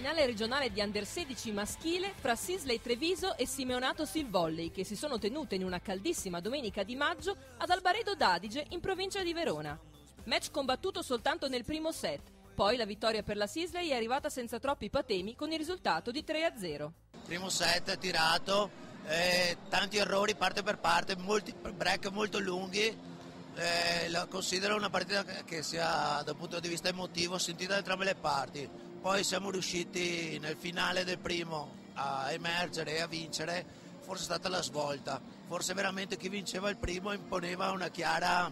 finale regionale di Under 16 maschile fra Sisley Treviso e Simeonato Silvolley, che si sono tenute in una caldissima domenica di maggio ad Albaredo d'Adige in provincia di Verona. Match combattuto soltanto nel primo set, poi la vittoria per la Sisley è arrivata senza troppi patemi con il risultato di 3-0. Primo set tirato, tanti errori parte per parte, molti break molto lunghi. La considero una partita che sia dal punto di vista emotivo sentita da entrambe le parti. Poi siamo riusciti nel finale del primo a emergere e a vincere, forse è stata la svolta, forse veramente chi vinceva il primo imponeva una chiara,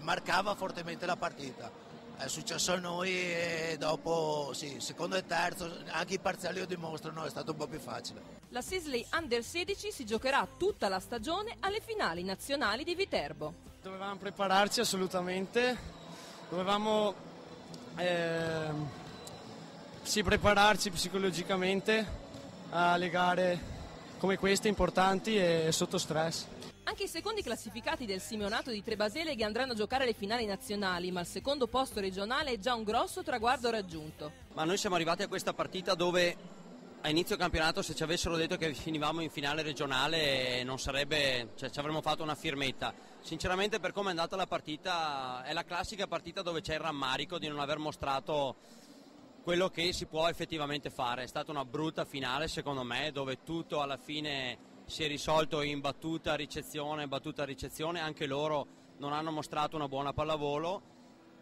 marcava fortemente la partita. È successo a noi e dopo, sì, secondo e terzo, anche i parziali lo dimostrano, è stato un po' più facile. La Sisley Under 16 si giocherà tutta la stagione alle finali nazionali di Viterbo. Dovevamo prepararci assolutamente, dovevamo prepararci psicologicamente alle gare come queste importanti e sotto stress. Anche i secondi classificati del Simeonato di Trebasele che andranno a giocare le finali nazionali, ma il secondo posto regionale è già un grosso traguardo raggiunto. Ma noi siamo arrivati a questa partita dove a inizio campionato se ci avessero detto che finivamo in finale regionale non sarebbe, ci avremmo fatto una firmetta. Sinceramente per come è andata la partita è la classica partita dove c'è il rammarico di non aver mostrato quello che si può effettivamente fare. È stata una brutta finale secondo me, dove tutto alla fine si è risolto in battuta ricezione, anche loro non hanno mostrato una buona pallavolo.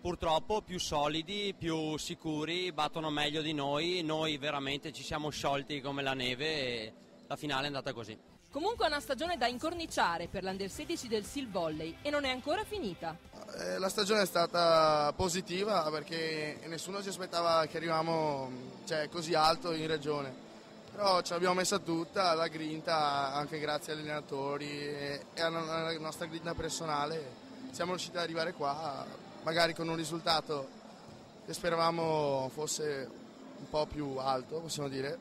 Purtroppo più solidi, più sicuri, battono meglio di noi veramente ci siamo sciolti come la neve e la finale è andata così. Comunque è una stagione da incorniciare per l'Under 16 del Silvolley e non è ancora finita. La stagione è stata positiva perché nessuno si aspettava che arriviamo così alto in regione, però ce l'abbiamo messa tutta, la grinta, anche grazie agli allenatori e alla nostra grinta personale siamo riusciti ad arrivare qua. Magari con un risultato che speravamo fosse un po' più alto, possiamo dire,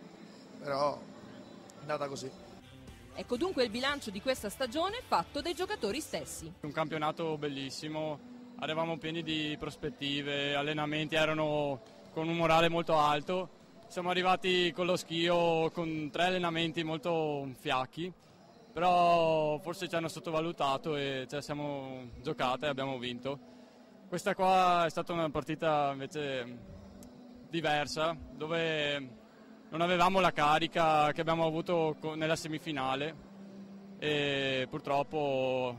però è andata così. Ecco dunque il bilancio di questa stagione fatto dai giocatori stessi. Un campionato bellissimo, eravamo pieni di prospettive, allenamenti erano con un morale molto alto. Siamo arrivati con lo schio con 3 allenamenti molto fiacchi, però forse ci hanno sottovalutato e ce la siamo giocata e abbiamo vinto. Questa qua è stata una partita invece diversa, dove non avevamo la carica che abbiamo avuto nella semifinale e purtroppo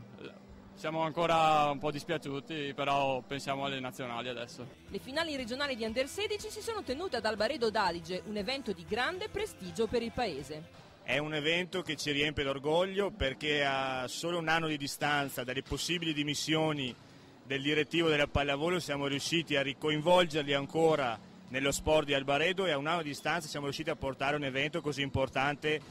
siamo ancora un po' dispiaciuti, però pensiamo alle nazionali adesso. Le finali regionali di Under 16 si sono tenute ad Albaredo d'Adige, un evento di grande prestigio per il paese. È un evento che ci riempie d'orgoglio perché a solo un anno di distanza dalle possibili dimissioni del direttivo della pallavolo siamo riusciti a ricoinvolgerli ancora nello sport di Albaredo e a un anno di distanza siamo riusciti a portare un evento così importante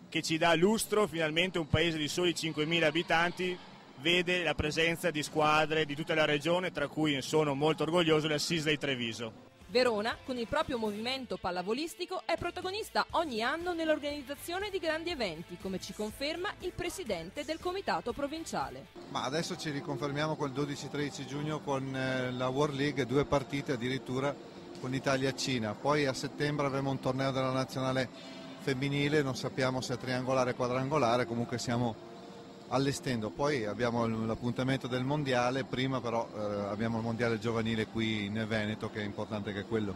che ci dà lustro. Finalmente un paese di soli 5.000 abitanti vede la presenza di squadre di tutta la regione, tra cui sono molto orgoglioso la Sisley Treviso. Verona, con il proprio movimento pallavolistico, è protagonista ogni anno nell'organizzazione di grandi eventi, come ci conferma il presidente del comitato provinciale. Ma adesso ci riconfermiamo col 12-13 giugno con la World League, 2 partite addirittura con Italia-Cina. Poi a settembre avremo un torneo della nazionale femminile, non sappiamo se è triangolare o quadrangolare, comunque stiamo allestendo. Poi abbiamo l'appuntamento del mondiale, prima però abbiamo il mondiale giovanile qui in Veneto che è importante anche quello.